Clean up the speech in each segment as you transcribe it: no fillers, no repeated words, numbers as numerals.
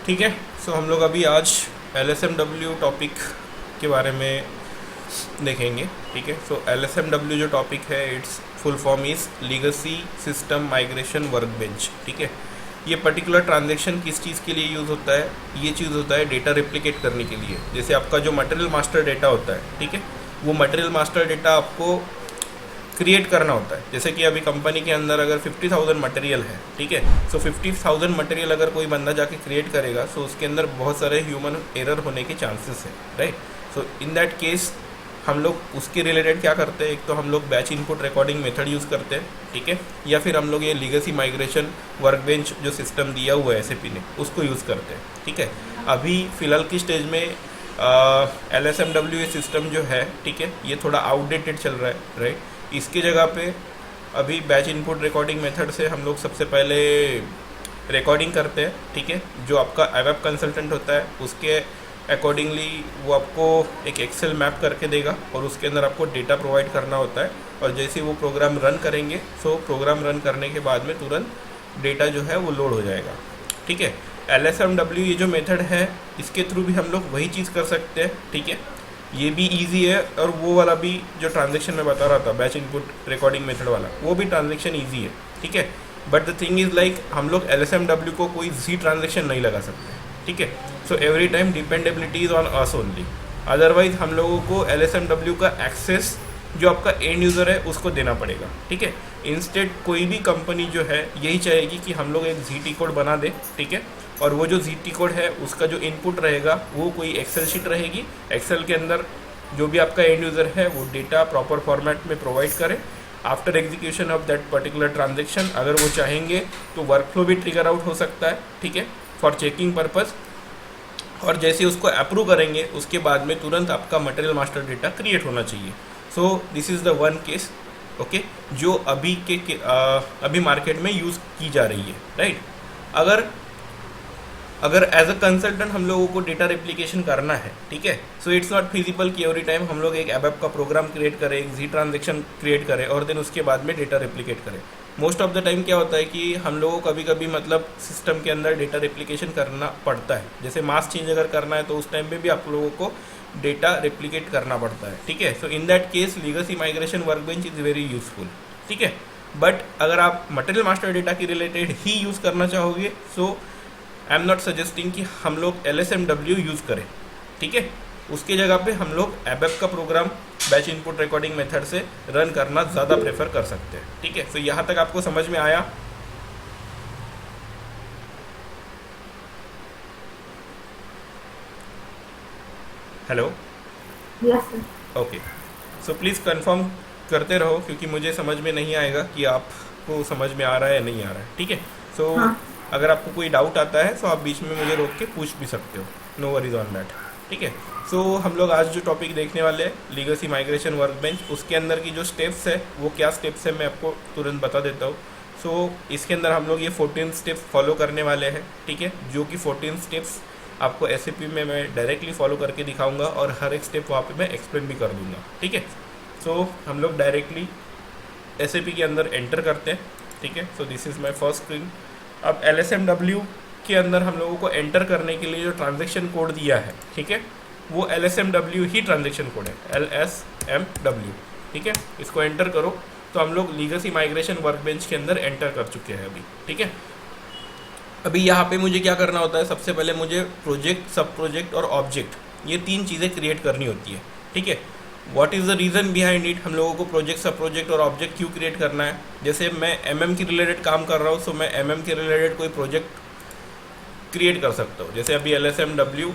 ठीक है। सो हम लोग अभी आज LSMW टॉपिक के बारे में देखेंगे। ठीक है। सो LSMW जो टॉपिक है it's full form is legacy system migration workbench. ठीक है। ये पर्टिकुलर ट्रांजैक्शन किस चीज़ के लिए यूज़ होता है? ये चीज़ होता है डेटा रिप्लिकेट करने के लिए। जैसे आपका जो मटेरियल मास्टर डेटा होता है, ठीक है, वो मटेरियल मास्टर डेटा आपको क्रिएट करना होता है। जैसे कि अभी कंपनी के अंदर अगर 50,000 मटेरियल है, ठीक है, सो 50,000 मटेरियल अगर कोई बंदा जाके क्रिएट करेगा सो उसके अंदर बहुत सारे ह्यूमन एरर होने के चांसेस है, right. So in that case हम लोग उसके रिलेटेड क्या करते हैं, एक तो हम लोग batch input recording method use करते हैं, ठीक है, या फिर हम लोग ये लीगेसी माइग्रेशन वर्कबेंच जो सिस्टम दिया हुआ है SAP ने उसको यूज़ करते हैं। ठीक है। अभी फ़िलहाल की स्टेज में LSMW ये सिस्टम जो है, ठीक है, ये थोड़ा आउटडेटेड चल रहा है, राइट। इसकी जगह पे अभी बैच इनपुट रिकॉर्डिंग मेथड से हम लोग सबसे पहले रिकॉर्डिंग करते हैं, ठीक है। जो आपका ABAP कंसल्टेंट होता है उसके अकॉर्डिंगली वो आपको एक एक्सेल मैप करके देगा और उसके अंदर आपको डेटा प्रोवाइड करना होता है। और जैसे वो प्रोग्राम रन करेंगे सो प्रोग्राम रन करने के बाद में तुरंत डेटा जो है वो लोड हो जाएगा। ठीक है। LSMW ये जो मेथड है इसके थ्रू भी हम लोग वही चीज़ कर सकते हैं, ठीक है। ये भी इजी है और वो वाला भी जो ट्रांजैक्शन मैं बता रहा था बैच इनपुट रिकॉर्डिंग मेथड वाला वो भी ट्रांजैक्शन इजी है, ठीक है। But the thing is like हम लोग LSMW को कोई जी ट्रांजैक्शन नहीं लगा सकते, ठीक है। So every time dependability is on us only. Otherwise हम लोगों को LSMW का एक्सेस जो आपका एंड यूज़र है उसको देना पड़ेगा, ठीक है। इंस्टेड कोई भी कंपनी जो है यही चाहेगी कि हम लोग एक ZT कोड बना दे, ठीक है, और वो जो ZT कोड है उसका जो इनपुट रहेगा वो कोई एक्सेल शीट रहेगी। एक्सेल के अंदर जो भी आपका एंड यूज़र है वो डेटा प्रॉपर फॉर्मेट में प्रोवाइड करे। After execution of that particular transaction अगर वो चाहेंगे तो वर्कफ्लो भी ट्रिगर आउट हो सकता है, ठीक है, फॉर चेकिंग पर्पज़। और जैसे उसको अप्रूव करेंगे उसके बाद में तुरंत आपका मटेरियल मास्टर डेटा क्रिएट होना चाहिए। So this is the one case, okay, जो अभी मार्केट में यूज़ की जा रही है, राइट। अगर एज अ कंसल्टेंट हम लोगों को डेटा रेप्लिकेशन करना है, ठीक है, सो इट्स नॉट फिजिबल कि एवरी टाइम हम लोग एक ABAP का प्रोग्राम क्रिएट करें, एक जी ट्रांजेक्शन क्रिएट करें और देन उसके बाद में डेटा रेप्लिकेट करें। मोस्ट ऑफ द टाइम क्या होता है कि हम लोगों को कभी कभी मतलब सिस्टम के अंदर डेटा रेप्लिकेशन करना पड़ता है। जैसे मास चेंज अगर करना है तो उस टाइम पे भी आप लोगों को डेटा रेप्लिकेट करना पड़ता है, ठीक है। So in that case legacy migration workbench is very useful, ठीक है। बट अगर आप मटेरियल मास्टर डेटा के रिलेटेड ही यूज़ करना चाहोगे so I am not suggesting कि हम लोग LSMW यूज़ करें, ठीक है। उसके जगह पे हम लोग ABAP का program batch input recording method से रन करना ज़्यादा प्रेफर कर सकते हैं, ठीक है। तो यहाँ तक आपको समझ में आया? Hello, yes sir. Okay. So please confirm करते रहो क्योंकि मुझे समझ में नहीं आएगा कि आपको समझ में आ रहा है या नहीं आ रहा है, ठीक है। सो हाँ अगर आपको कोई डाउट आता है तो आप बीच में मुझे रोक के पूछ भी सकते हो, नो वरीज ऑन दैट, ठीक है। सो हम लोग आज जो टॉपिक देखने वाले हैं लीगेसी माइग्रेशन वर्कबेंच, उसके अंदर की जो स्टेप्स है वो क्या स्टेप्स है मैं आपको तुरंत बता देता हूँ। सो इसके अंदर हम लोग ये 14 स्टेप्स फॉलो करने वाले हैं, ठीक है, जो कि 14 स्टेप्स आपको SAP में मैं डायरेक्टली फॉलो करके दिखाऊंगा और हर एक स्टेप वहाँ पे मैं एक्सप्लेन भी कर दूंगा, ठीक है। सो हम लोग डायरेक्टली SAP के अंदर एंटर करते हैं, ठीक है। So this is my first screen. अब LSMW के अंदर हम लोगों को एंटर करने के लिए जो ट्रांजैक्शन कोड दिया है, ठीक है, वो LSMW ही ट्रांजैक्शन कोड है, LSMW, ठीक है। इसको एंटर करो तो हम लोग लीगेसी माइग्रेशन वर्कबेंच के अंदर एंटर कर चुके हैं अभी, ठीक है। अभी यहाँ पे मुझे क्या करना होता है, सबसे पहले मुझे प्रोजेक्ट, सब प्रोजेक्ट और ऑब्जेक्ट ये 3 चीज़ें क्रिएट करनी होती है, ठीक है। What is the reason behind it, हम लोगों को प्रोजेक्ट, सब प्रोजेक्ट और ऑब्जेक्ट क्यों क्रिएट करना है। जैसे मैं MM के रिलेटेड काम कर रहा हूँ सो मैं MM के रिलेटेड कोई प्रोजेक्ट क्रिएट कर सकता हूँ। जैसे अभी LSMW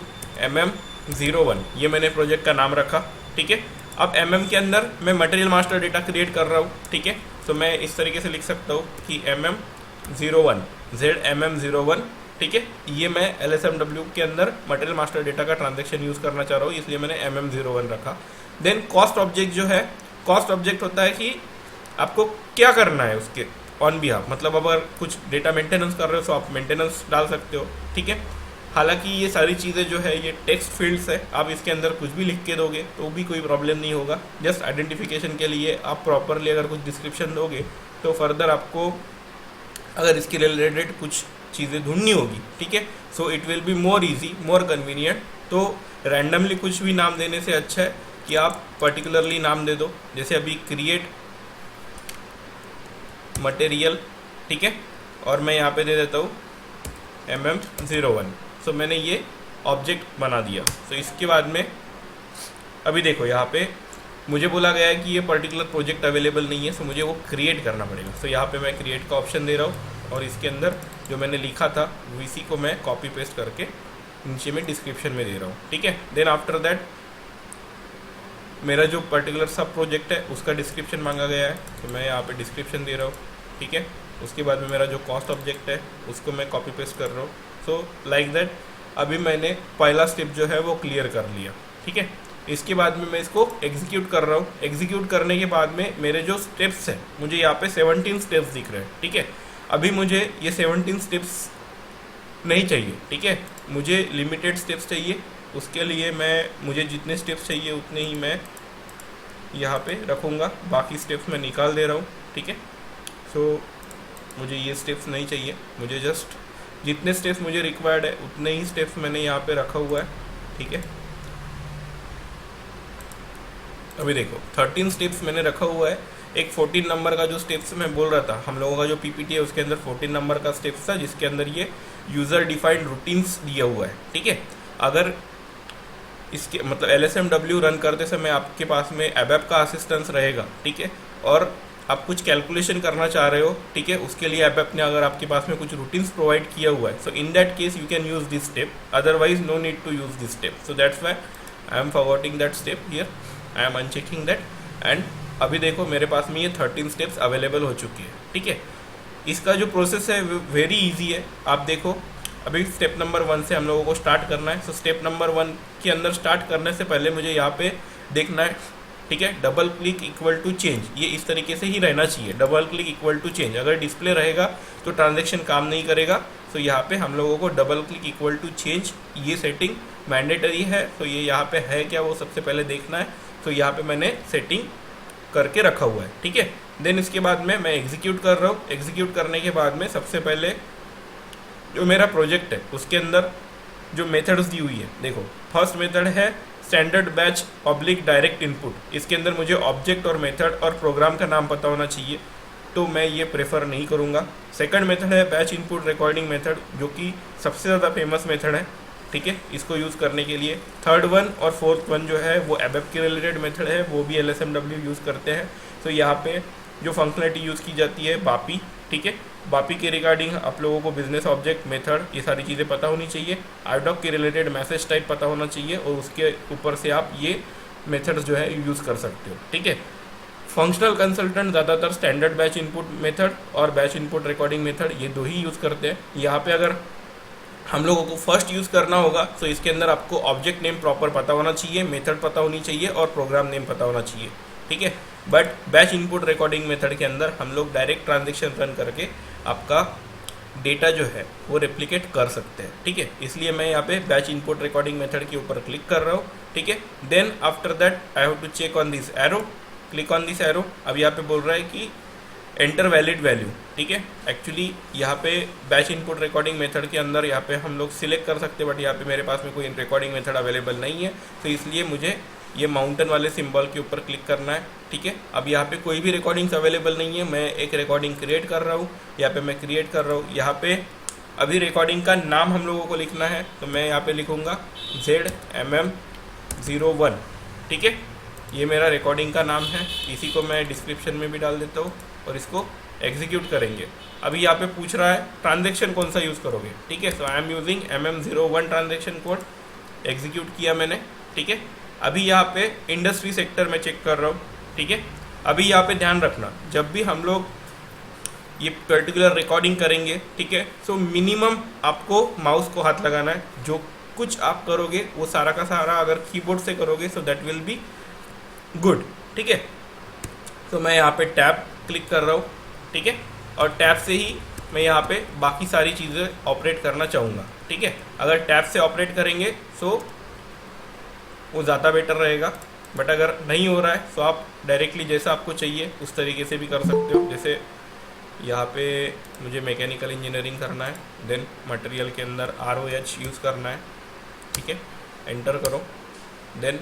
MM01 ये मैंने प्रोजेक्ट का नाम रखा, ठीक है। अब MM के अंदर मैं मटेरियल मास्टर डेटा क्रिएट कर रहा हूँ, ठीक है। तो मैं इस तरीके से लिख सकता हूँ कि MM01 ZMM01, ठीक है, ये मैं LSMW के अंदर मटेरियल मास्टर डेटा का ट्रांजैक्शन यूज़ करना चाह रहा हूँ इसलिए मैंने MM01 रखा। देन कॉस्ट ऑब्जेक्ट जो है, कॉस्ट ऑब्जेक्ट होता है कि आपको क्या करना है उसके ऑन बिहाफ, मतलब अगर कुछ डेटा मेंटेनेंस कर रहे हो तो आप मेंटेनेंस डाल सकते हो, ठीक है। हालांकि ये सारी चीज़ें जो है ये टेक्स्ट फील्ड्स है, आप इसके अंदर कुछ भी लिख के दोगे तो भी कोई प्रॉब्लम नहीं होगा। जस्ट आइडेंटिफिकेशन के लिए आप प्रॉपरली अगर कुछ डिस्क्रिप्शन दोगे तो फर्दर आपको अगर इसके रिलेटेड कुछ चीज़ें ढूंढनी होगी, ठीक है। So it will be more easy, more convenient. तो रैंडमली कुछ भी नाम देने से अच्छा है कि आप पर्टिकुलरली नाम दे दो, जैसे अभी क्रिएट मटेरियल, ठीक है, और मैं यहाँ पे दे देता हूँ MM01। सो मैंने ये ऑब्जेक्ट बना दिया। सो इसके बाद में अभी देखो यहाँ पे मुझे बोला गया है कि ये पर्टिकुलर प्रोजेक्ट अवेलेबल नहीं है, सो मुझे वो क्रिएट करना पड़ेगा। सो यहाँ पे मैं क्रिएट का ऑप्शन दे रहा हूँ और इसके अंदर जो मैंने लिखा था VC को मैं कॉपी पेस्ट करके नीचे में डिस्क्रिप्शन में दे रहा हूँ, ठीक है। देन आफ्टर दैट मेरा जो पर्टिकुलर सब प्रोजेक्ट है उसका डिस्क्रिप्शन मांगा गया है, तो मैं यहाँ पे डिस्क्रिप्शन दे रहा हूँ, ठीक है। उसके बाद में मेरा जो कॉस्ट ऑब्जेक्ट है उसको मैं कॉपी पेस्ट कर रहा हूँ। सो लाइक दैट अभी मैंने पहला स्टेप जो है वो क्लियर कर लिया, ठीक है। इसके बाद में मैं इसको एग्जीक्यूट कर रहा हूँ। एग्जीक्यूट करने के बाद में मेरे जो स्टेप्स हैं, मुझे यहाँ पे 17 स्टेप्स दिख रहे हैं, ठीक है। अभी मुझे ये 17 स्टेप्स नहीं चाहिए, ठीक है, मुझे लिमिटेड स्टेप्स चाहिए। उसके लिए मुझे जितने स्टेप्स चाहिए उतने ही मैं यहाँ पे रखूँगा, बाकी स्टेप्स मैं निकाल दे रहा हूँ, ठीक है। सो मुझे ये स्टेप्स नहीं चाहिए, मुझे जस्ट जितने स्टेप्स मुझे रिक्वायर्ड है उतने ही स्टेप्स मैंने यहाँ पे रखा हुआ है, ठीक है। अभी देखो 13 स्टेप्स मैंने रखा हुआ है। एक 14 नंबर का जो स्टेप्स मैं बोल रहा था, हम लोगों का जो PPT है उसके अंदर 14 नंबर का स्टेप्स था, जिसके अंदर ये यूज़र डिफाइंड रूटीन्स दिया हुआ है, ठीक है। अगर इसके मतलब LSMW रन करते समय आपके पास में ABAP का असिस्टेंस रहेगा, ठीक है, और आप कुछ कैलकुलेशन करना चाह रहे हो, ठीक है, उसके लिए ABAP ने अगर आपके पास में कुछ रूटीन्स प्रोवाइड किया हुआ है, so in that case you can use this step, otherwise no need to use this step. So that's why I am forgetting that step here, I am unchecking that. And अभी देखो मेरे पास में ये 13 steps available हो चुकी है, ठीक है। इसका जो प्रोसेस है वेरी इजी है। आप देखो अभी स्टेप नंबर 1 से हम लोगों को स्टार्ट करना है। सो स्टेप नंबर 1 के अंदर स्टार्ट करने से पहले मुझे यहाँ पे देखना है, ठीक है, double click equal to change, ये इस तरीके से ही रहना चाहिए, double click equal to change. अगर डिस्प्ले रहेगा तो ट्रांजेक्शन काम नहीं करेगा। सो यहाँ पे हम लोगों को double click equal to change ये सेटिंग मैंडेटरी है। तो ये यहाँ पे है क्या वो सबसे पहले देखना है। तो यहाँ पे मैंने सेटिंग करके रखा हुआ है, ठीक है। देन इसके बाद में मैं एग्जीक्यूट कर रहा हूँ। एग्जीक्यूट करने के बाद में सबसे पहले जो मेरा प्रोजेक्ट है उसके अंदर जो मेथड्स दी हुई है, देखो फर्स्ट मेथड है standard batch oblique direct input. इसके अंदर मुझे ऑब्जेक्ट और मेथड और प्रोग्राम का नाम पता होना चाहिए, तो मैं ये प्रेफर नहीं करूँगा। सेकंड मेथड है बैच इनपुट रिकॉर्डिंग मेथड, जो कि सबसे ज़्यादा फेमस मेथड है, ठीक है, इसको यूज़ करने के लिए। थर्ड वन और फोर्थ वन जो है वो ABAP के रिलेटेड मेथड है, वो भी LSMW यूज़ करते हैं। तो यहाँ पे जो फंक्शनलिटी यूज़ की जाती है बापी, ठीक है, बापी के रिगार्डिंग आप लोगों को बिजनेस ऑब्जेक्ट मेथड ये सारी चीज़ें पता होनी चाहिए। आईडॉक के रिलेटेड मैसेज टाइप पता होना चाहिए और उसके ऊपर से आप ये मेथड्स जो है यूज़ कर सकते हो, ठीक है। फंक्शनल कंसल्टेंट ज़्यादातर स्टैंडर्ड बैच इनपुट मेथड और बैच इनपुट रिकॉर्डिंग मेथड ये दो ही यूज़ करते हैं। यहाँ पे अगर हम लोगों को फर्स्ट यूज़ करना होगा तो इसके अंदर आपको ऑब्जेक्ट नेम प्रॉपर पता होना चाहिए, मेथड पता होनी चाहिए और प्रोग्राम नेम पता होना चाहिए, ठीक है। But batch input recording method के अंदर हम लोग डायरेक्ट ट्रांजेक्शन रन करके आपका डेटा जो है वो रेप्लिकेट कर सकते हैं, ठीक है। इसलिए मैं यहाँ पे बैच इनपुट रिकॉर्डिंग मेथड के ऊपर क्लिक कर रहा हूँ, ठीक है। Then after that I have to check on this arrow, click on this arrow. अब यहाँ पे बोल रहा है कि एंटर वैलिड वैल्यू, ठीक है। एक्चुअली यहाँ पे बैच इनपुट रिकॉर्डिंग मेथड के अंदर यहाँ पे हम लोग सिलेक्ट कर सकते हैं, बट यहाँ पे मेरे पास में कोई रिकॉर्डिंग मेथड अवेलेबल नहीं है, तो इसलिए मुझे ये माउंटेन वाले सिंबल के ऊपर क्लिक करना है, ठीक है। अब यहाँ पे कोई भी रिकॉर्डिंग्स अवेलेबल नहीं है, मैं एक रिकॉर्डिंग क्रिएट कर रहा हूँ, यहाँ पे मैं क्रिएट कर रहा हूँ। यहाँ पे अभी रिकॉर्डिंग का नाम हम लोगों को लिखना है, तो मैं यहाँ पे लिखूँगा ZMM01, ठीक है। ये मेरा रिकॉर्डिंग का नाम है, इसी को मैं डिस्क्रिप्शन में भी डाल देता हूँ और इसको एग्जीक्यूट करेंगे। अभी यहाँ पे पूछ रहा है ट्रांजैक्शन कौन सा यूज़ करोगे, ठीक है। So I am using MM01 transaction code, execute किया मैंने, ठीक है। अभी यहाँ पे इंडस्ट्री सेक्टर में चेक कर रहा हूँ, ठीक है। अभी यहाँ पे ध्यान रखना, जब भी हम लोग ये पर्टिकुलर रिकॉर्डिंग करेंगे, ठीक है, सो मिनिमम आपको माउस को हाथ लगाना है। जो कुछ आप करोगे वो सारा का सारा अगर कीबोर्ड से करोगे so that will be good, ठीक है। तो मैं यहाँ पे टैब क्लिक कर रहा हूँ, ठीक है, और टैब से ही मैं यहाँ पे बाकी सारी चीज़ें ऑपरेट करना चाहूँगा, ठीक है। अगर टैब से ऑपरेट करेंगे सो वो ज़्यादा बेटर रहेगा, बट अगर नहीं हो रहा है तो आप डायरेक्टली जैसा आपको चाहिए उस तरीके से भी कर सकते हो। जैसे यहाँ पे मुझे मैकेनिकल इंजीनियरिंग करना है, देन मटेरियल के अंदर ROH यूज़ करना है, ठीक है, एंटर करो। देन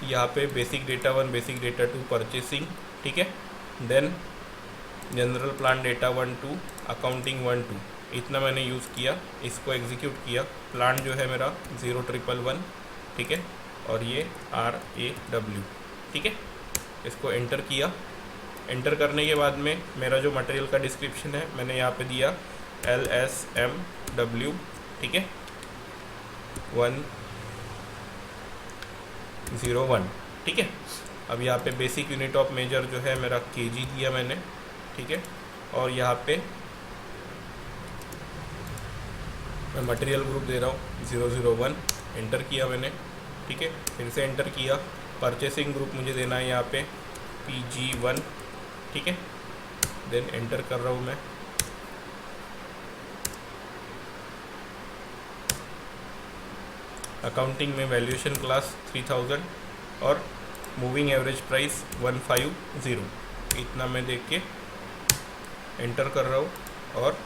यहाँ पे basic data 1 basic data 2 purchasing, ठीक है, then general plan data 1 2 accounting 1 2, इतना मैंने यूज़ किया, इसको एग्जीक्यूट किया। प्लान जो है मेरा 0111, ठीक है, और ये RAW, ठीक है, इसको एंटर किया। एंटर करने के बाद में मेरा जो मटेरियल का डिस्क्रिप्शन है मैंने यहाँ पे दिया LSMW, ठीक है, 101, ठीक है। अब यहाँ पे बेसिक यूनिट ऑफ मेजर जो है मेरा kg दिया मैंने, ठीक है, और यहाँ पे मैं मटेरियल ग्रुप दे रहा हूँ 001, एंटर किया मैंने, ठीक है, फिर से एंटर किया। परचेसिंग ग्रुप मुझे देना है यहाँ पे PG1, ठीक है, देन एंटर कर रहा हूँ मैं। अकाउंटिंग में वैल्यूएशन क्लास 3000 और मूविंग एवरेज प्राइस 150, इतना मैं देख के एंटर कर रहा हूँ और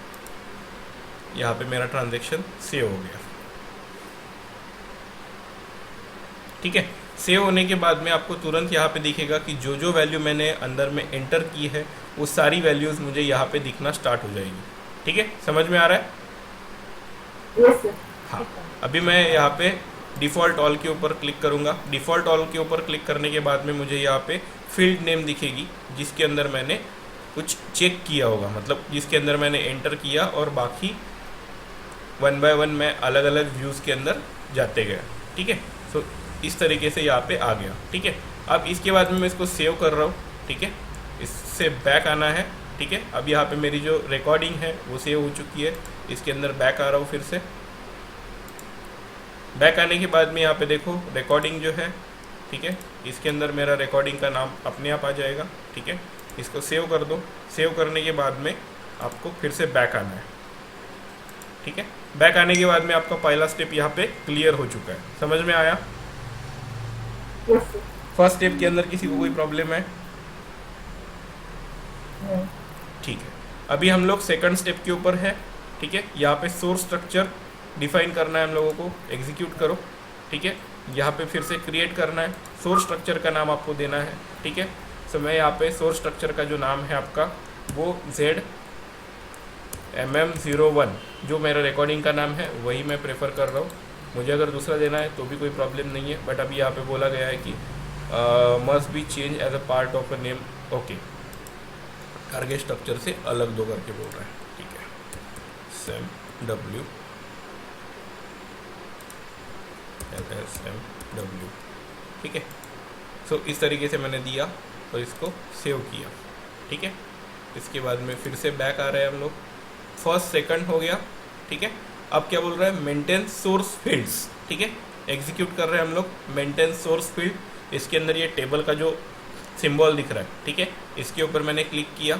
यहाँ पे मेरा ट्रांजैक्शन सेव हो गया, ठीक है। सेव होने के बाद में आपको तुरंत यहाँ पे दिखेगा कि जो जो वैल्यू मैंने अंदर में एंटर की है वो सारी वैल्यूज़ मुझे यहाँ पे दिखना स्टार्ट हो जाएगी, ठीक है, समझ में आ रहा है? Yes sir. हाँ, अभी मैं यहाँ पे डिफ़ॉल्ट ऑल के ऊपर क्लिक करूँगा। डिफ़ॉल्ट ऑल के ऊपर क्लिक करने के बाद में मुझे यहाँ पे फील्ड नेम दिखेगी जिसके अंदर मैंने कुछ चेक किया होगा, मतलब जिसके अंदर मैंने एंटर किया और बाकी 1 बाय 1 मैं अलग अलग व्यूज़ के अंदर जाते गया, ठीक है। सो इस तरीके से यहाँ पे आ गया, ठीक है। अब इसके बाद में मैं इसको सेव कर रहा हूँ, ठीक है, इससे बैक आना है, ठीक है। अब यहाँ पे मेरी जो रिकॉर्डिंग है वो सेव हो चुकी है, इसके अंदर बैक आ रहा हूँ फिर से। बैक आने के बाद में यहाँ पे देखो रिकॉर्डिंग जो है, ठीक है, इसके अंदर मेरा रिकॉर्डिंग का नाम अपने आप आ जाएगा, ठीक है। इसको सेव कर दो। सेव करने के बाद में आपको फिर से बैक आना है, ठीक है। बैक आने के बाद में आपका पहला स्टेप यहाँ पे क्लियर हो चुका है, समझ में आया? Yes sir. फर्स्ट स्टेप के अंदर किसी को कोई प्रॉब्लम है? नहीं। ठीक है, अभी हम लोग सेकंड स्टेप के ऊपर है, ठीक है। यहाँ पे सोर्स स्ट्रक्चर डिफाइन करना है हम लोगों को, एग्जीक्यूट करो, ठीक है। यहाँ पे फिर से क्रिएट करना है, सोर्स स्ट्रक्चर का नाम आपको देना है, ठीक है। सो मैं यहाँ पे सोर्स स्ट्रक्चर का जो नाम है आपका वो ZMM01, जो मेरा रिकॉर्डिंग का नाम है वही मैं प्रेफर कर रहा हूँ। मुझे अगर दूसरा देना है तो भी कोई प्रॉब्लम नहीं है, बट अभी यहाँ पे बोला गया है कि must be change as a part of a name, okay, target structure से अलग दो करके बोल रहा है, ठीक है। SMW LSMW, ठीक है। सो इस तरीके से मैंने दिया और इसको सेव किया, ठीक है। इसके बाद में फिर से बैक आ रहे हैं हम लोग, फर्स्ट सेकंड हो गया, ठीक है। अब क्या बोल रहा है? मेंटेन सोर्स फील्ड्स, ठीक है। एग्जीक्यूट कर रहे हैं हम लोग मेंटेन सोर्स फील्ड। इसके अंदर ये टेबल का जो सिंबल दिख रहा है, ठीक है, इसके ऊपर मैंने क्लिक किया,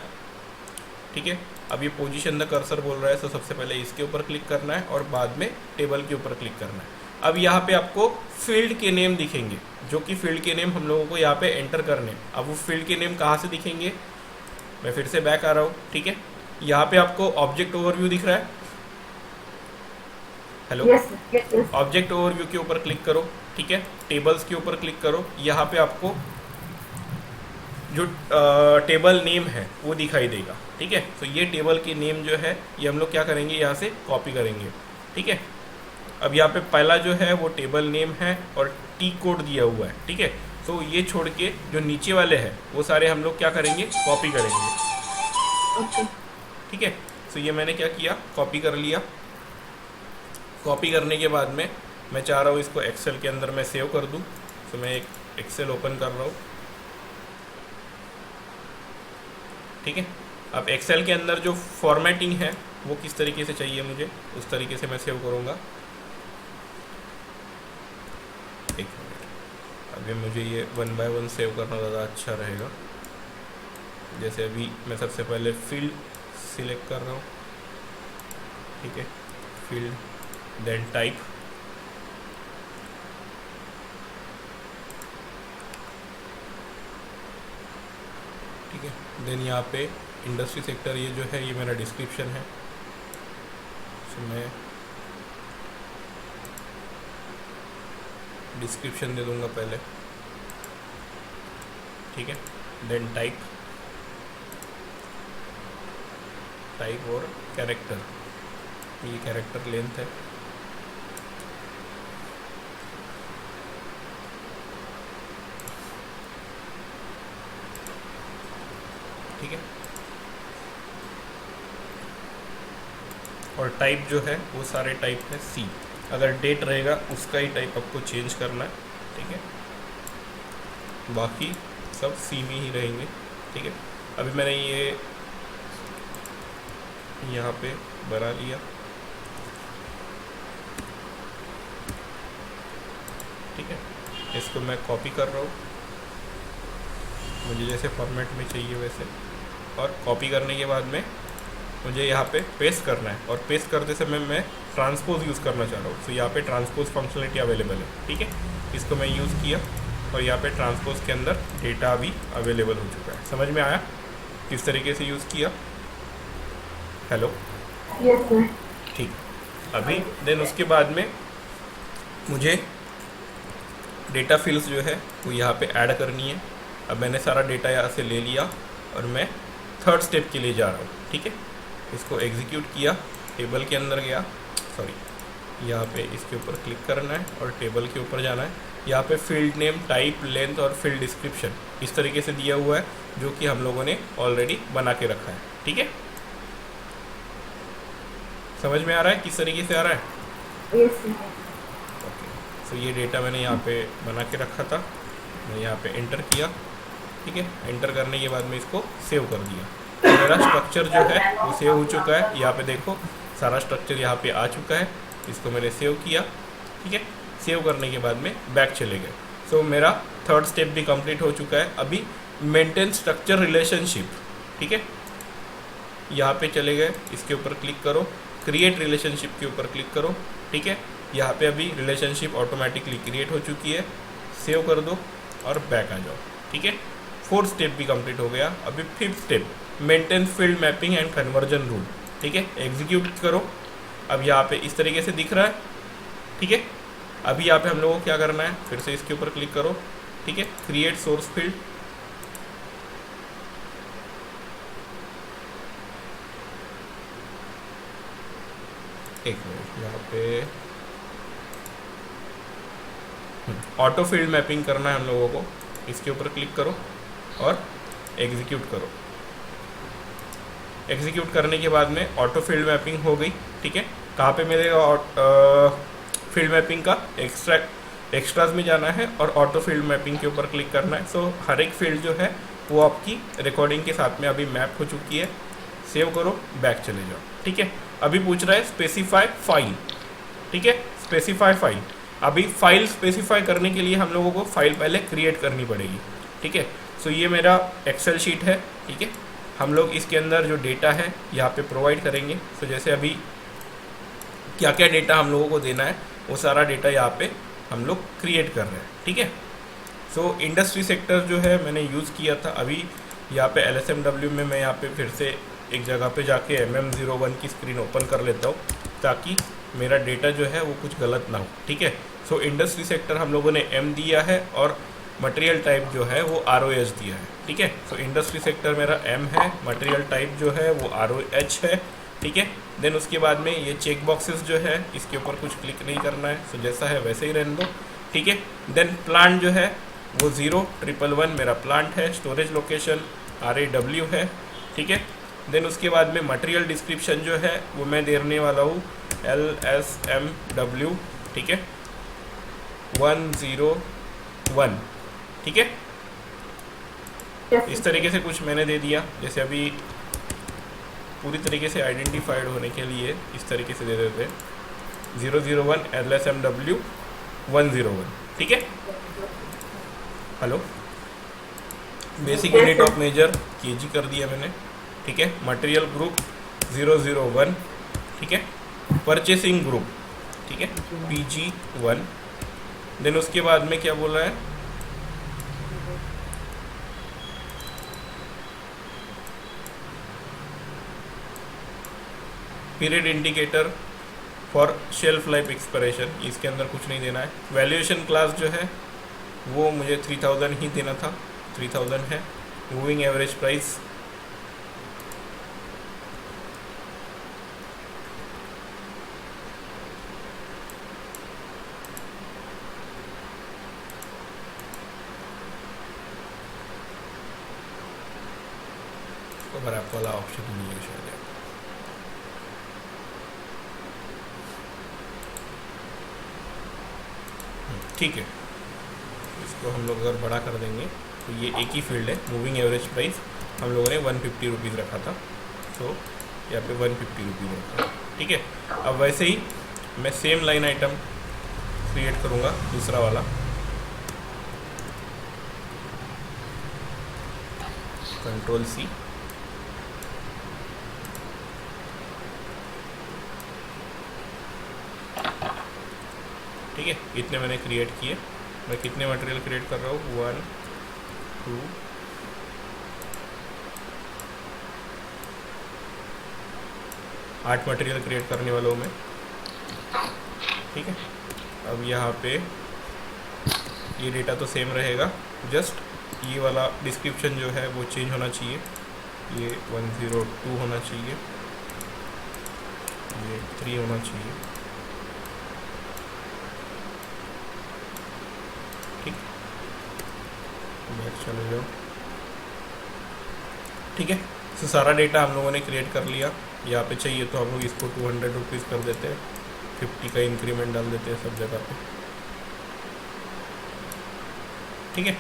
ठीक है। अब ये पोजीशन द कर्सर बोल रहा है, तो सबसे पहले इसके ऊपर क्लिक करना है और बाद में टेबल के ऊपर क्लिक करना है। अब यहाँ पे आपको फील्ड के नेम दिखेंगे, जो कि फील्ड के नेम हम लोगों को यहाँ पे एंटर करने हैं। अब वो फील्ड के नेम कहाँ से दिखेंगे? मैं फिर से बैक आ रहा हूँ, ठीक है। यहाँ पे आपको ऑब्जेक्ट ओवरव्यू दिख रहा है, हेलो, यस। ऑब्जेक्ट ओवरव्यू के ऊपर क्लिक करो, ठीक है। टेबल्स के ऊपर क्लिक करो, यहाँ पे आपको जो टेबल नेम है वो दिखाई देगा, ठीक है। तो ये टेबल के नेम जो है ये हम लोग क्या करेंगे, यहाँ से कॉपी करेंगे, ठीक है। अब यहाँ पे पहला जो है वो टेबल नेम है और टी कोड दिया हुआ है, ठीक है। तो ये छोड़ के जो नीचे वाले हैं वो सारे हम लोग क्या करेंगे, कॉपी करेंगे, ओके। ठीक है। तो ये मैंने क्या किया, कॉपी कर लिया। कॉपी करने के बाद में मैं चाह रहा हूँ इसको एक्सेल के अंदर मैं सेव कर दूँ, तो मैं एक एक्सेल ओपन कर रहा हूँ, ठीक है। अब एक्सेल के अंदर जो फॉर्मेटिंग है वो किस तरीके से चाहिए मुझे, उस तरीके से मैं सेव करूँगा। एक मिनट, अभी मुझे ये 1 बाय 1 सेव करना ज़्यादा अच्छा रहेगा। जैसे अभी मैं सबसे पहले फील्ड सिलेक्ट कर रहा हूँ, ठीक है, फील्ड, देन टाइप, ठीक है, देन यहाँ पे इंडस्ट्री सेक्टर ये जो है ये मेरा डिस्क्रिप्शन है। सो मैं डिस्क्रिप्शन दे दूंगा पहले, ठीक है। देन टाइप और कैरेक्टर, ये कैरेक्टर लेंथ है। ठीक है, और टाइप जो है वो सारे टाइप है सी। अगर डेट रहेगा उसका ही टाइप आपको चेंज करना है, ठीक है। बाकी सब सी में ही रहेंगे, ठीक है। अभी मैंने ये यहाँ पे बना लिया, ठीक है। इसको मैं कॉपी कर रहा हूँ, मुझे जैसे फॉर्मेट में चाहिए वैसे, और कॉपी करने के बाद में मुझे यहाँ पे पेस्ट करना है, और पेस्ट करते समय मैं ट्रांसपोज यूज़ करना चाह रहा हूँ। तो यहाँ पे ट्रांसपोज फंक्शनलिटी अवेलेबल है, ठीक है। इसको मैं यूज़ किया और यहाँ पे ट्रांसपोज के अंदर डेटा भी अवेलेबल हो चुका है। समझ में आया किस तरीके से यूज़ किया? Hello, yes sir. ठीक। अभी देन उसके बाद में मुझे डेटा फील्ड्स जो है वो यहाँ पे ऐड करनी है। अब मैंने सारा डेटा यहाँ से ले लिया और मैं थर्ड स्टेप के लिए जा रहा हूँ, ठीक है। इसको एग्जीक्यूट किया, टेबल के अंदर गया, सॉरी यहाँ पे इसके ऊपर क्लिक करना है और टेबल के ऊपर जाना है। यहाँ पे फील्ड नेम, टाइप, लेंथ और फील्ड डिस्क्रिप्शन इस तरीके से दिया हुआ है, जो कि हम लोगों ने ऑलरेडी बना के रखा है, ठीक है। समझ में आ रहा है किस तरीके से आ रहा है? Yes sir. ओके, सो ये डेटा मैंने यहाँ पे बना के रखा था, मैं यहाँ पे एंटर किया, ठीक है। एंटर करने के बाद में इसको सेव कर दिया। तो मेरा स्ट्रक्चर जो है वो सेव हो चुका है। यहाँ पे देखो सारा स्ट्रक्चर यहाँ पे आ चुका है। इसको मैंने सेव किया, ठीक है। सेव करने के बाद में बैक चले गए। सो मेरा थर्ड स्टेप भी कंप्लीट हो चुका है। अभी मेंटेन स्ट्रक्चर रिलेशनशिप, ठीक है। यहाँ पे चले गए, इसके ऊपर क्लिक करो, क्रिएट रिलेशनशिप के ऊपर क्लिक करो, ठीक है। यहाँ पे अभी रिलेशनशिप ऑटोमेटिकली क्रिएट हो चुकी है। सेव कर दो और बैक आ जाओ, ठीक है। फोर्थ स्टेप भी कंप्लीट हो गया। अभी fifth step, maintain field mapping and conversion rule, ठीक है। एग्जीक्यूट करो। अब यहाँ पे इस तरीके से दिख रहा है, ठीक है। अभी यहाँ पे हम लोगों को क्या करना है, फिर से इसके ऊपर क्लिक करो, ठीक है। क्रिएट सोर्स फील्ड, एक मिनट, यहाँ पे ऑटो फील्ड मैपिंग करना है हम लोगों को। इसके ऊपर क्लिक करो और एग्जीक्यूट करो। एग्जीक्यूट करने के बाद में ऑटो फील्ड मैपिंग हो गई, ठीक है। कहाँ पे मिलेगा फील्ड मैपिंग का? एक्स्ट्राज में जाना है और ऑटो फील्ड मैपिंग के ऊपर क्लिक करना है। सो हर एक फील्ड जो है वो आपकी रिकॉर्डिंग के साथ में अभी मैप हो चुकी है। सेव करो, बैक चले जाओ, ठीक है। अभी पूछ रहा है स्पेसिफाई फाइल, ठीक है। स्पेसिफाई फाइल, अभी फाइल स्पेसिफाई करने के लिए हम लोगों को फाइल पहले क्रिएट करनी पड़ेगी, ठीक है। सो ये मेरा एक्सेल शीट है, ठीक है। हम लोग इसके अंदर जो डेटा है यहाँ पे प्रोवाइड करेंगे। सो जैसे अभी क्या क्या डेटा हम लोगों को देना है वो सारा डेटा यहाँ पे हम लोग क्रिएट कर रहे हैं, ठीक है। सो इंडस्ट्री सेक्टर जो है मैंने यूज़ किया था। अभी यहाँ पे LSMW में मैं यहाँ पे फिर से एक जगह पे जाके MM01 की स्क्रीन ओपन कर लेता हूँ, ताकि मेरा डेटा जो है वो कुछ गलत ना हो, ठीक है। सो इंडस्ट्री सेक्टर हम लोगों ने M दिया है और मटेरियल टाइप जो है वो ROH दिया है, ठीक है। सो इंडस्ट्री सेक्टर मेरा M है, मटेरियल टाइप जो है वो ROH है, ठीक है। देन उसके बाद में ये चेक बॉक्सेस जो है इसके ऊपर कुछ क्लिक नहीं करना है। सो जैसा है वैसे ही रहने दो, ठीक है। देन प्लांट जो है वो 0111 मेरा प्लांट है। स्टोरेज लोकेशन RAW है, ठीक है। देन उसके बाद में मटेरियल डिस्क्रिप्शन जो है वो मैं देने वाला हूँ LSMW, ठीक है, 101, ठीक है। इस तरीके से कुछ मैंने दे दिया। जैसे अभी पूरी तरीके से आइडेंटिफाइड होने के लिए इस तरीके से दे देते हैं 001 LSMW 101, ठीक है। Hello, basic unit of measure KG कर दिया मैंने, ठीक है। मटेरियल ग्रुप 001, ठीक है। परचेसिंग ग्रुप, ठीक है, PG1। देन उसके बाद में क्या बोला है, period indicator for shelf life expiration, इसके अंदर कुछ नहीं देना है। वैल्यूएशन क्लास जो है वो मुझे 3000 ही देना था, 3000 है। मूविंग एवरेज प्राइस आपको वाला ऑप्शन नहीं है शायद, ठीक है। इसको हम लोग अगर बड़ा कर देंगे तो ये एक ही फील्ड है। मूविंग एवरेज प्राइस हम लोगों ने 150 रुपीज़ रखा था, तो यहाँ पे 150 रुपीज़ रखा, ठीक है। अब वैसे ही मैं सेम लाइन आइटम क्रिएट करूँगा, दूसरा वाला, Ctrl+C, ठीक है। इतने मैंने क्रिएट किए। मैं कितने मटेरियल क्रिएट कर रहा हूँ, 1 2 8 मटेरियल क्रिएट करने वाला हूँ मैं, ठीक है। अब यहाँ पे ये डेटा तो सेम रहेगा, जस्ट ये वाला डिस्क्रिप्शन जो है वो चेंज होना चाहिए। ये 102 होना चाहिए, ये 3 होना चाहिए, ठीक। बैक चले जाओ, ठीक है। तो सारा डेटा हम लोगों ने क्रिएट कर लिया। यहाँ पे चाहिए तो हम लोग इसको 200 रुपीज़ कर देते हैं, 50 का इंक्रीमेंट डाल देते हैं सब जगह पे, ठीक है।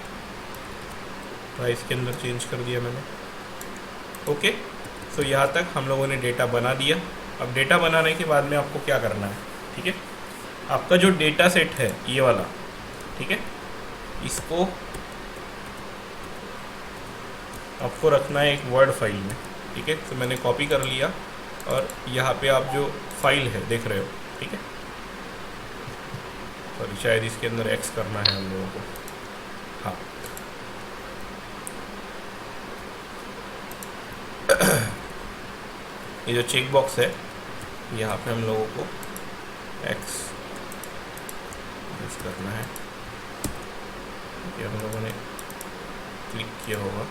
प्राइस के अंदर चेंज कर दिया मैंने, ओके। सो यहाँ तक हम लोगों ने डेटा बना दिया। अब डेटा बनाने के बाद में आपको क्या करना है, ठीक है। आपका जो डेटा सेट है ये वाला, ठीक है, इसको आपको रखना है एक वर्ड फाइल में, ठीक है। तो मैंने कॉपी कर लिया और यहाँ पे आप जो फाइल है देख रहे हो, ठीक है। सॉरी, शायद इसके अंदर एक्स करना है हम लोगों को, हाँ। ये जो चेक बॉक्स है यहाँ पे हम लोगों को एक्स यूज करना है, ये हम लोगों ने क्लिक किया होगा,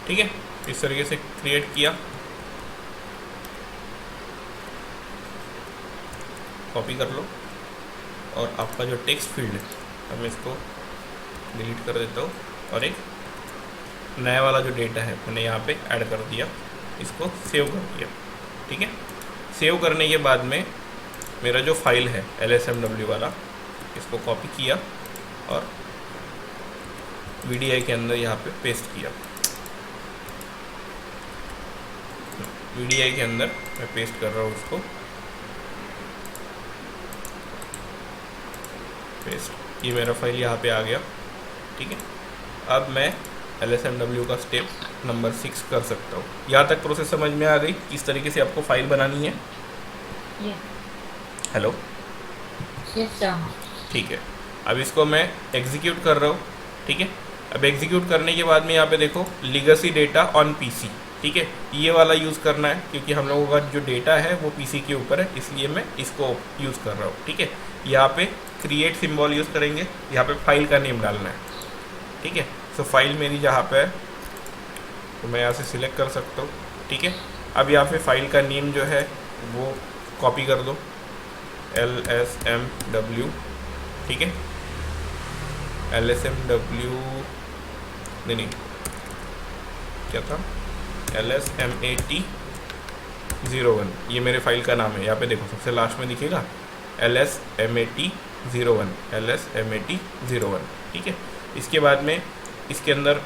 ठीक है। इस तरीके से क्रिएट किया, कॉपी कर लो और आपका जो टेक्स्ट फील्ड है अब मैं इसको डिलीट कर देता हूँ और एक नया वाला जो डेटा है मैंने यहाँ पे ऐड कर दिया, इसको सेव कर दिया, ठीक है। सेव करने के बाद में मेरा जो फाइल है LSMW वाला, इसको कॉपी किया और VDI के अंदर यहाँ पे पेस्ट किया। VDI के अंदर मैं पेस्ट कर रहा हूँ उसको, पेस्ट। ये मेरा फाइल यहाँ पे आ गया, ठीक है। अब मैं LSMW का स्टेप नंबर 6 कर सकता हूँ। यहाँ तक प्रोसेस समझ में आ गई किस तरीके से आपको फाइल बनानी है? हेलो, ठीक है। अब इसको मैं एग्जीक्यूट कर रहा हूँ, ठीक है। अब एग्जीक्यूट करने के बाद में यहाँ पे देखो लीगेसी डेटा ऑन PC, ठीक है। ये वाला यूज़ करना है क्योंकि हम लोगों का जो डेटा है वो PC के ऊपर है, इसलिए मैं इसको यूज़ कर रहा हूँ, ठीक है। यहाँ पे क्रिएट सिंबल यूज़ करेंगे, यहाँ पे फाइल का नेम डालना है, ठीक है। तो फाइल मेरी जहाँ पे है तो मैं यहाँ से सिलेक्ट कर सकता हूँ, ठीक है। अब यहाँ पे फाइल का नेम जो है वो कॉपी कर दो, LSMW, ठीक है। LSMW नहीं, क्या था, LSMAT01, ये मेरे फाइल का नाम है। यहाँ पे देखो सबसे लास्ट में दिखेगा LSMAT01, LSMAT01, ठीक है। इसके बाद में इसके अंदर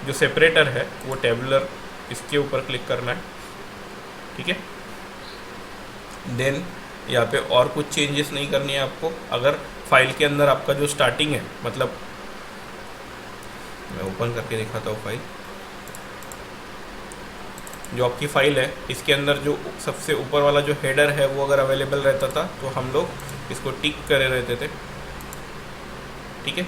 जो सेपरेटर है वो टेबुलर, इसके ऊपर क्लिक करना है, ठीक है। देन यहाँ पे और कुछ चेंजेस नहीं करनी है आपको। अगर फाइल के अंदर आपका जो स्टार्टिंग है, मतलब मैं ओपन करके दिखाता हूँ फाइल, जो आपकी फाइल है इसके अंदर जो सबसे ऊपर वाला जो हेडर है वो अगर अवेलेबल रहता था तो हम लोग इसको टिक करे रहते थे। ठीक है,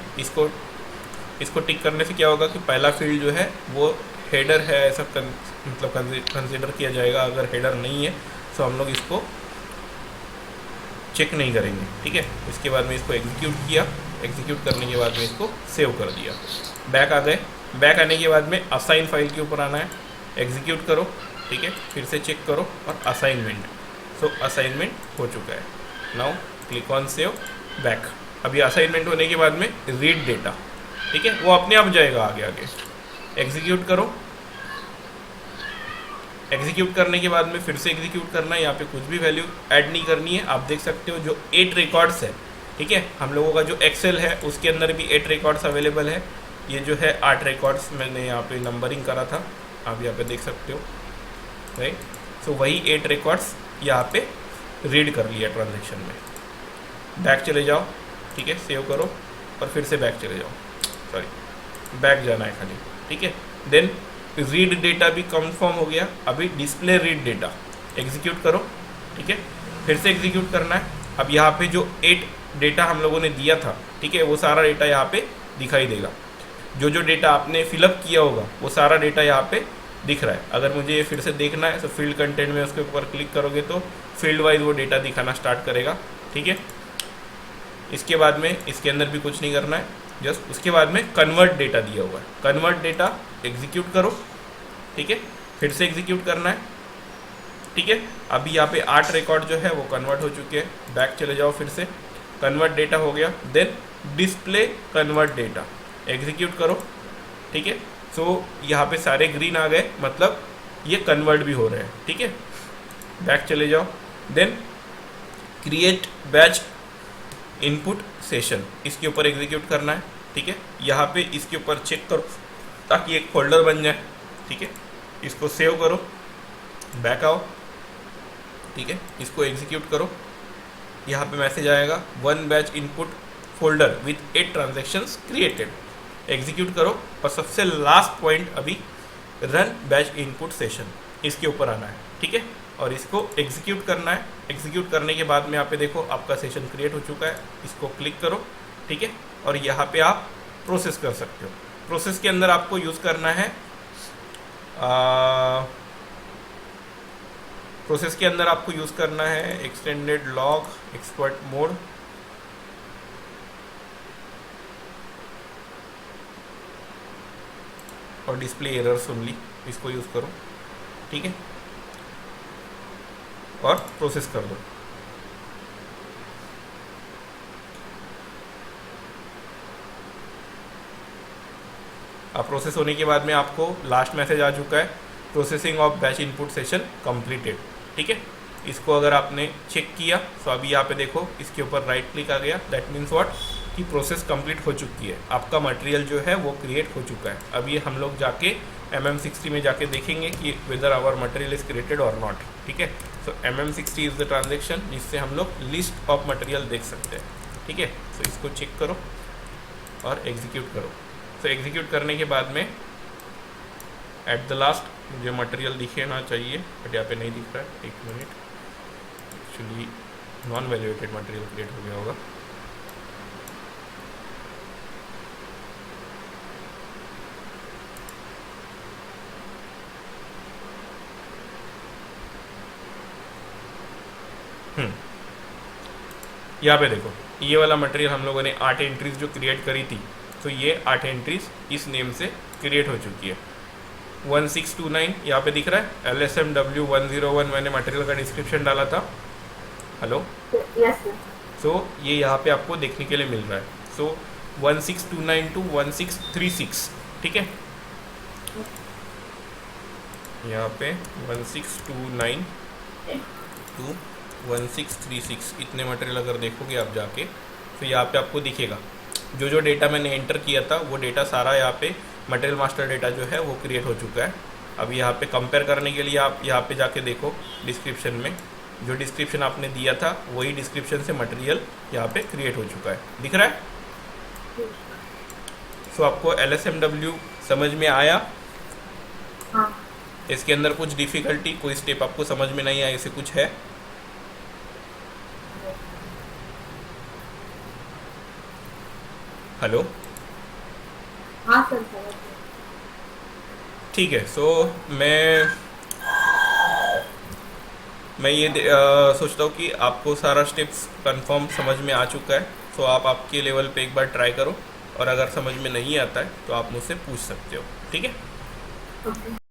इसको टिक करने से क्या होगा कि पहला फील्ड जो है वो हेडर है ऐसा मतलब कंसिडर किया जाएगा। अगर हेडर नहीं है तो हम लोग इसको चेक नहीं करेंगे। ठीक है, इसके बाद में इसको एग्जीक्यूट किया, एग्जीक्यूट करने के बाद में इसको सेव कर दिया। बैक आ गए, बैक आने के बाद में असाइन फाइल के ऊपर आना है, एग्जीक्यूट करो। ठीक है, फिर से चेक करो और असाइनमेंट, सो असाइनमेंट हो चुका है। Now click on save, back. अभी असाइनमेंट होने के बाद में रीड डेटा, ठीक है, वो अपने आप जाएगा आगे आगे। एग्जीक्यूट करो, एग्जीक्यूट करने के बाद में फिर से एग्जीक्यूट करना है। यहाँ पे कुछ भी वैल्यू ऐड नहीं करनी है। आप देख सकते हो जो 8 रिकॉर्ड्स है, ठीक है, हम लोगों का जो एक्सेल है उसके अंदर भी 8 रिकॉर्ड्स अवेलेबल है। ये जो है 8 रिकॉर्ड्स मैंने यहाँ पे नंबरिंग करा था, आप यहाँ पे देख सकते हो, राइट। सो वही 8 रिकॉर्ड्स यहाँ पे रीड कर लिया ट्रांजेक्शन में। बैक चले जाओ, ठीक है, सेव करो और फिर से बैक चले जाओ, सॉरी बैक जाना है खाली। ठीक है, देन रीड डेटा भी कंफर्म हो गया। अभी डिस्प्ले रीड डेटा, एग्जीक्यूट करो। ठीक है, फिर से एग्जीक्यूट करना है। अब यहाँ पे जो 8 डेटा हम लोगों ने दिया था, ठीक है, वो सारा डेटा यहाँ पे दिखाई देगा। जो जो डेटा आपने फिलअप किया होगा वो सारा डेटा यहाँ पे दिख रहा है। अगर मुझे ये फिर से देखना है तो फील्ड कंटेंट में उसके ऊपर क्लिक करोगे तो फील्ड वाइज वो डेटा दिखाना स्टार्ट करेगा। ठीक है, इसके बाद में इसके अंदर भी कुछ नहीं करना है, जस्ट उसके बाद में कन्वर्ट डेटा दिया हुआ है, कन्वर्ट डेटा एग्जीक्यूट करो। ठीक है, फिर से एग्जीक्यूट करना है। ठीक है, अभी यहाँ पे 8 रिकॉर्ड जो है वो कन्वर्ट हो चुके हैं। बैक चले जाओ, फिर से कन्वर्ट डेटा हो गया। Then display convert data, execute करो। ठीक है, सो यहाँ पे सारे ग्रीन आ गए, मतलब ये कन्वर्ट भी हो रहे हैं। ठीक है, बैक चले जाओ। Then create batch input session, इसके ऊपर एग्जीक्यूट करना है। ठीक है, यहाँ पे इसके ऊपर चेक करो ताकि एक फोल्डर बन जाए। ठीक है, इसको सेव करो, बैक आओ। ठीक है, इसको एग्जीक्यूट करो। यहाँ पे मैसेज आएगा 1 batch input folder with 8 transactions created. Execute करो और सबसे लास्ट पॉइंट अभी रन बैच इनपुट सेशन, इसके ऊपर आना है। ठीक है, और इसको एग्जीक्यूट करना है। एग्जीक्यूट करने के बाद में यहाँ पे देखो आपका सेशन क्रिएट हो चुका है, इसको क्लिक करो। ठीक है, और यहाँ पे आप प्रोसेस कर सकते हो। प्रोसेस के अंदर आपको यूज़ करना है प्रोसेस के अंदर आपको यूज़ करना है एक्सटेंडेड लॉग एक्सपर्ट मोड। और डिस्प्ले एरर्स ओनली, इसको यूज़ करो। ठीक है, और प्रोसेस कर दो। अब प्रोसेस होने के बाद में आपको लास्ट मैसेज आ चुका है, processing of batch input session completed. ठीक है, इसको अगर आपने चेक किया तो अभी यहाँ पे देखो इसके ऊपर राइट क्लिक आ गया। दैट मीन्स व्हाट कि प्रोसेस कंप्लीट हो चुकी है, आपका मटेरियल जो है वो क्रिएट हो चुका है। अब ये हम लोग जाके MM60 में जाके देखेंगे कि whether our material is created और नॉट। ठीक है, सो MM60 इज़ द ट्रांजेक्शन जिससे हम लोग लिस्ट ऑफ मटेरियल देख सकते हैं। ठीक है, सो इसको चेक करो और एग्जीक्यूट करो। सो एग्जीक्यूट करने के बाद में एट द लास्ट मुझे मटेरियल दिखना चाहिए, बट यहाँ पे नहीं दिख रहा है। 1 minute, actually non valuated material create हो गया होगा। यहाँ पे देखो ये वाला मटेरियल हम लोगों ने 8 एंट्रीज जो क्रिएट करी थी, तो ये 8 एंट्रीज इस नेम से क्रिएट हो चुकी है। 1629 यहाँ पे दिख रहा है। LSMW 101 मैंने मटेरियल का डिस्क्रिप्शन डाला था। Hello, yes sir. सो ये यहाँ पे आपको देखने के लिए मिल रहा है। सो 1629 टू 1636, ठीक है, यहाँ पे 1629 टू 1636 इतने मटेरियल अगर देखोगे आप जाके तो यहाँ पे आपको दिखेगा जो जो डेटा मैंने एंटर किया था वो डेटा सारा यहाँ पे मटेरियल मास्टर डेटा जो है वो क्रिएट हो चुका है। अब यहाँ पे कंपेयर करने के लिए आप यहाँ पे जाके देखो डिस्क्रिप्शन में, जो डिस्क्रिप्शन आपने दिया था वही डिस्क्रिप्शन से मटेरियल यहाँ पे क्रिएट हो चुका है, दिख रहा है। सो आपको LSMW समझ में आया? हाँ। इसके अंदर कुछ डिफ़िकल्टी, कोई स्टेप आपको समझ में नहीं आया, ऐसे कुछ है? हेलो? हाँ सर, समझ गए। ठीक है। सो मैं मैं ये सोचता हूँ कि आपको सारा स्टेप्स कंफर्म समझ में आ चुका है। तो आप आपके लेवल पे एक बार ट्राई करो, और अगर समझ में नहीं आता है तो आप मुझसे पूछ सकते हो, ठीक है? ओके।